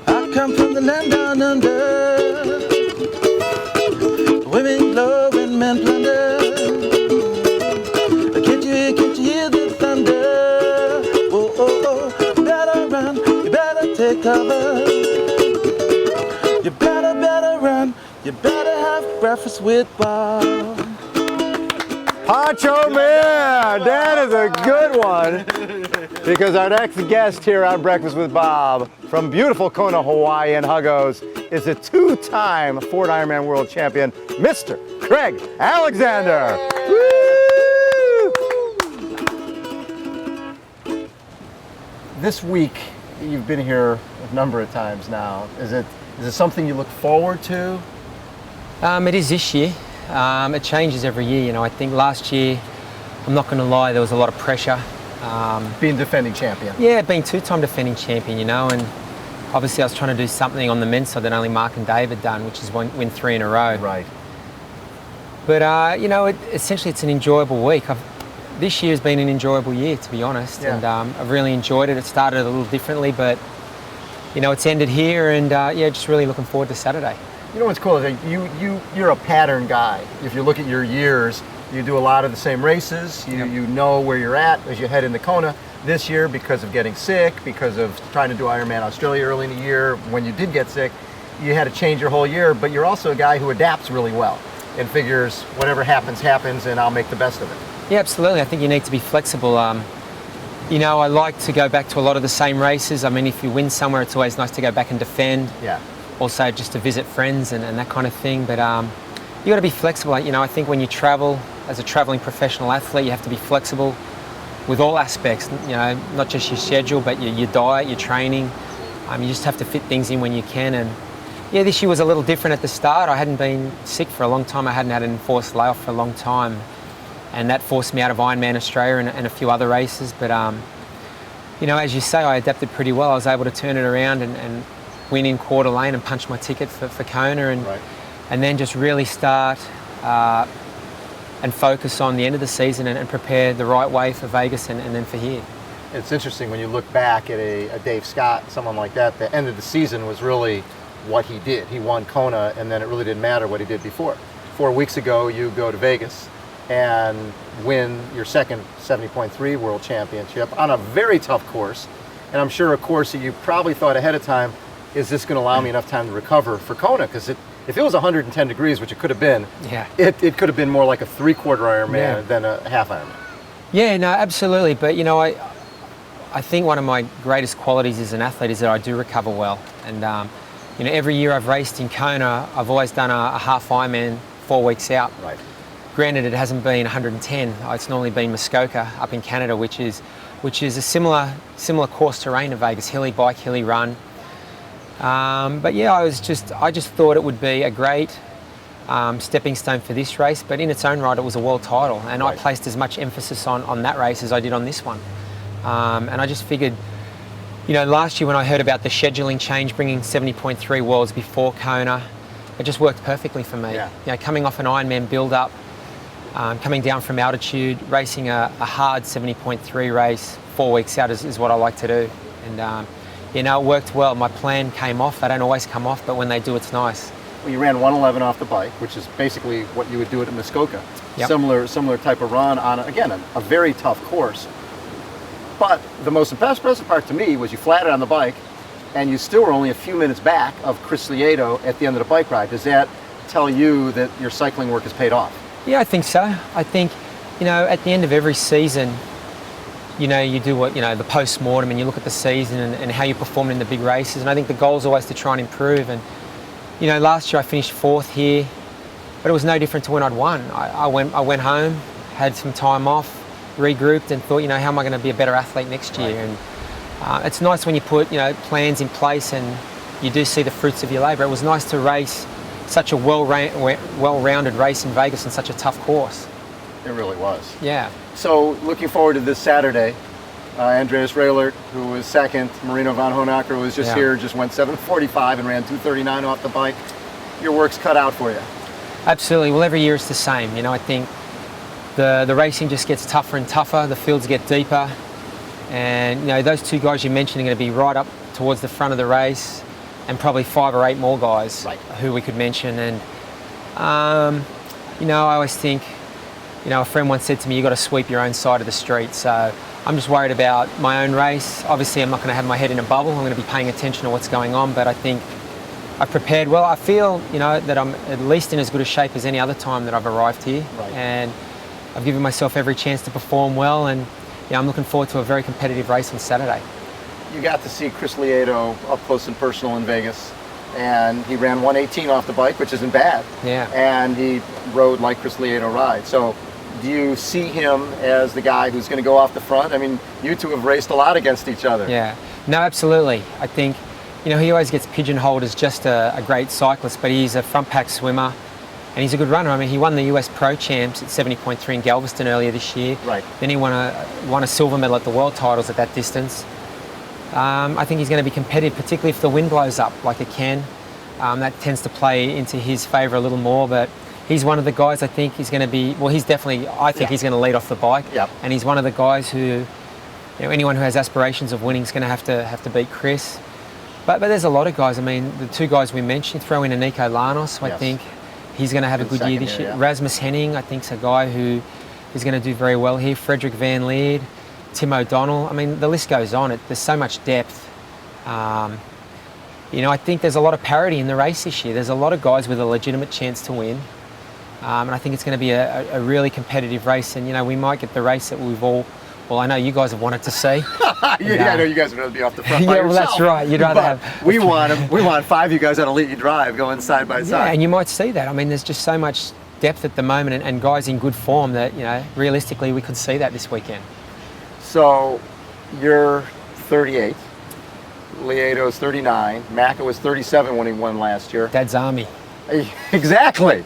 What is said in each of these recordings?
I come from the land down under. Women glow and men plunder. Can't you hear the thunder? Oh, oh, oh, you better run, you better take cover. You better run, you better have breakfast with Bob. Poncho Man, that is a good one. Because our next guest here on Breakfast with Bob from beautiful Kona, Hawaii and Huggos is a two-time Ford Ironman World Champion, Mr. Craig Alexander. Woo! This week, you've been here a number of times now. Is it something you look forward to? It is this year. It changes every year. You know, I think last year, I'm not going to lie, there was a lot of pressure. Being defending champion. Yeah, being two-time defending champion, you know, and obviously I was trying to do something on the men's side that only Mark and Dave had done, which is win 3 in a row. Right. But, you know, essentially it's an enjoyable week. This year has been an enjoyable year, to be honest, yeah. And I've really enjoyed it. It started a little differently, but, you know, it's ended here, and, yeah, just really looking forward to Saturday. You know what's cool is that you're a pattern guy. If you look at your years, you do a lot of the same races. You know where you're at as you head into Kona. This year, because of getting sick, because of trying to do Ironman Australia early in the year, when you did get sick, you had to change your whole year, but you're also a guy who adapts really well and figures whatever happens, happens, and I'll make the best of it. Yeah, absolutely. I think you need to be flexible. You know, I like to go back to a lot of the same races. I mean, if you win somewhere, it's always nice to go back and defend. Yeah. Also just to visit friends and that kind of thing. But you got to be flexible. You know, I think when you travel as a traveling professional athlete, you have to be flexible with all aspects. You know, not just your schedule, but your diet, your training. You just have to fit things in when you can. And yeah, this year was a little different at the start. I hadn't been sick for a long time. I hadn't had an enforced layoff for a long time. And that forced me out of Ironman Australia and a few other races. But, you know, as you say, I adapted pretty well. I was able to turn it around and win in Quarter Lane and punch my ticket for Kona, and then just really start and focus on the end of the season and prepare the right way for Vegas and then for here. It's interesting when you look back at a Dave Scott, someone like that, the end of the season was really what he did. He won Kona, and then it really didn't matter what he did before. 4 weeks ago, you go to Vegas and win your second 70.3 World Championship on a very tough course, and I'm sure a course that you probably thought ahead of time, is this going to allow me enough time to recover for Kona? Because if it was 110 degrees, which it could have been, yeah, it could have been more like a 3/4 Ironman than a half Ironman. Yeah, no, absolutely. But, you know, I think one of my greatest qualities as an athlete is that I do recover well. And, you know, every year I've raced in Kona, I've always done a half Ironman 4 weeks out. Right. Granted, it hasn't been 110. It's normally been Muskoka up in Canada, which is a similar course terrain to Vegas, hilly bike, hilly run. But yeah, I just thought it would be a great stepping stone for this race, but in its own right, it was a world title, and I placed as much emphasis on that race as I did on this one. And I just figured, you know, last year when I heard about the scheduling change, bringing 70.3 worlds before Kona, it just worked perfectly for me. Yeah. You know, coming off an Ironman build-up, coming down from altitude, racing a hard 70.3 race 4 weeks out is what I like to do. And you know, it worked well. My plan came off. They don't always come off, but when they do, it's nice. Well, you ran 111 off the bike, which is basically what you would do at Muskoka. Yep. Similar type of run on, again, a very tough course. But the most impressive part to me was you flatted on the bike, and you still were only a few minutes back of Chris Lieto at the end of the bike ride. Does that tell you that your cycling work has paid off? Yeah, I think so. I think, you know, at the end of every season, you know, you do the post-mortem, and you look at the season and how you performed in the big races. And I think the goal is always to try and improve. And, you know, last year I finished 4th here, but it was no different to when I'd won. I went home, had some time off, regrouped, and thought, you know, how am I going to be a better athlete next year? And it's nice when you put, you know, plans in place and you do see the fruits of your labour. It was nice to race such a well-rounded race in Vegas on such a tough course. It really was. Yeah. So looking forward to this Saturday. Andreas Raylert, who was second, Marino von Honacker, who was just here, just went 7:45 and ran 2:39 off the bike. Your work's cut out for you. Absolutely. Well, every year it's the same. You know, I think the racing just gets tougher and tougher. The fields get deeper. And, you know, those two guys you mentioned are going to be right up towards the front of the race. and probably 5 or 8 more guys Right. who we could mention. And you know, I always think, you know, a friend once said to me, you got to sweep your own side of the street. So I'm just worried about my own race. Obviously, I'm not going to have my head in a bubble. I'm going to be paying attention to what's going on, but I think I've prepared well. I feel, you know, that I'm at least in as good a shape as any other time that I've arrived here. Right. And I've given myself every chance to perform well, and I'm looking forward to a very competitive race on Saturday. You got to see Chris Lieto up close and personal in Vegas, and he ran 1:18 off the bike, which isn't bad. Yeah. And he rode like Chris Lieto rides. So do you see him as the guy who's going to go off the front? I mean, you two have raced a lot against each other. Yeah, no, absolutely. I think, you know, he always gets pigeonholed as just a great cyclist, but he's a front pack swimmer and he's a good runner. I mean, he won the US Pro Champs at 70.3 in Galveston earlier this year. Right. Then he won a silver medal at the World Titles at that distance. I think he's going to be competitive, particularly if the wind blows up like it can. That tends to play into his favour a little more, but he's one of the guys I think he's going to be, well, he's definitely, I think he's going to lead off the bike. Yep. And he's one of the guys who, you know, anyone who has aspirations of winning is going to have to beat Chris. But there's a lot of guys. I mean, the 2 guys we mentioned, throw in Nico Lanos, I think he's going to have a good year this year. Yeah. Rasmus Henning, I think, is a guy who is going to do very well here. Frederick Van Leerd, Tim O'Donnell. I mean, the list goes on. There's so much depth. You know, I think there's a lot of parity in the race this year. There's a lot of guys with a legitimate chance to win. And I think it's going to be a really competitive race. And, you know, we might get the race that we've all, well, I know you guys have wanted to see. I know you guys would rather be off the front by yeah, well, yourself. that's right. You'd rather But have. we want 5 of you guys on a lead drive going side by Yeah, side. and you might see that. I mean, there's just so much depth at the moment and guys in good form that, you know, realistically we could see that this weekend. So you're 38. Lieto's 39. Macca was 37 when he won last year. Dad's Army. Exactly.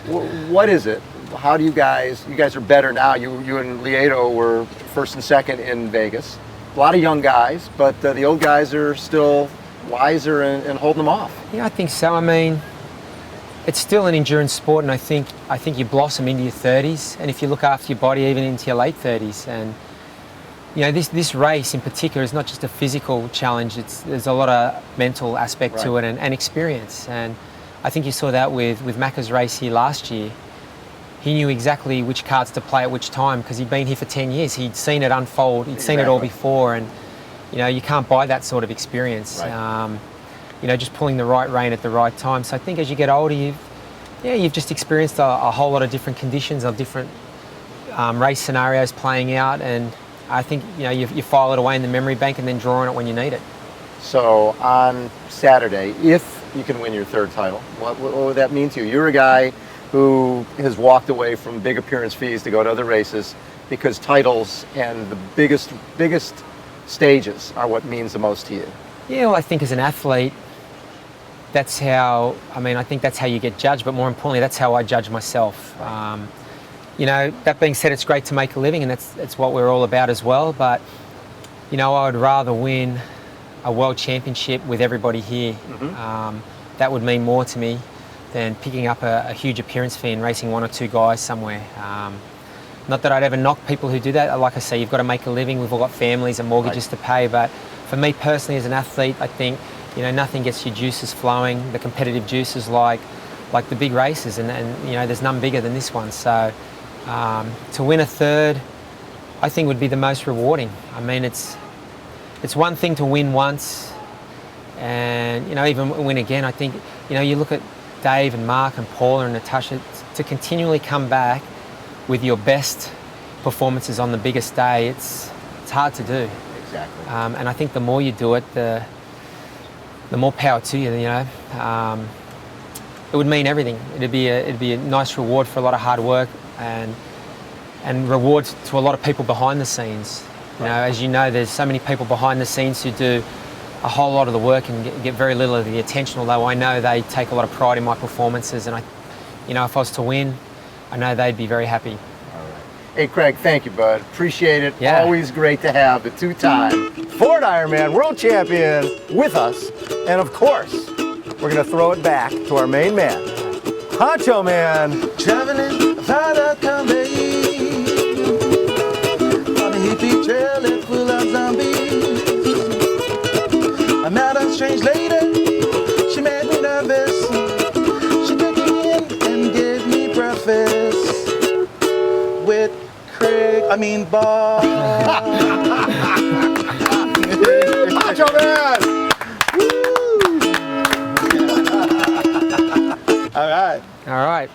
What is it? How do you guys are better now. You and Lieto were first and second in Vegas. A lot of young guys, but the old guys are still wiser and holding them off. Yeah, I think so. I mean, it's still an endurance sport, and I think you blossom into your 30s, and if you look after your body, even into your late 30s. And you know, this race in particular is not just a physical challenge. There's a lot of mental aspect to it and experience. And I think you saw that with Macca's race here last year. He knew exactly which cards to play at which time because he'd been here for 10 years. He'd seen it unfold. He'd seen it all before, and you know, you can't buy that sort of experience. Right. You know, just pulling the right rein at the right time. So I think as you get older, you've just experienced a whole lot of different conditions, of different race scenarios playing out, and I think, you know, you file it away in the memory bank and then draw on it when you need it. So on Saturday, if you can win your 3rd title, what would that mean to you? You're a guy who has walked away from big appearance fees to go to other races because titles and the biggest stages are what means the most to you. Yeah, well, I think as an athlete, that's how, I mean, I think that's how you get judged, but more importantly, that's how I judge myself. You know, that being said, it's great to make a living, and that's what we're all about as well, but, you know, I would rather win a world championship with everybody here. That would mean more to me than picking up a huge appearance fee and racing 1 or 2 guys somewhere. Not that I'd ever knock people who do that. Like I say, you've got to make a living. We've all got families and mortgages to pay, but for me personally as an athlete, I think, you know, nothing gets your juices flowing, the competitive juices like the big races, and you know, there's none bigger than this one. So to win a 3rd, I think would be the most rewarding. I mean, it's one thing to win once and, you know, even win again. I think, you know, you look at Dave and Mark and Paula and Natasha, to continually come back with your best performances on the biggest day, it's hard to do. Exactly. And I think the more you do it, the more power to you. You know, it would mean everything. It'd be a nice reward for a lot of hard work and reward to a lot of people behind the scenes. You know, as you know, there's so many people behind the scenes who do a whole lot of the work and get very little of the attention. Although I know they take a lot of pride in my performances, and you know, if I was to win, I know they'd be very happy. All right. Hey, Craig, thank you, bud. Appreciate it. Yeah. Always great to have the 2-time Ford Ironman world champion with us. And of course, we're going to throw it back to our main man, Honcho Man. Traveling about a Cambay on a hippie trail that's full of zombies. I met a strange lady breakfast with Bob. Macho Man! All right. All right.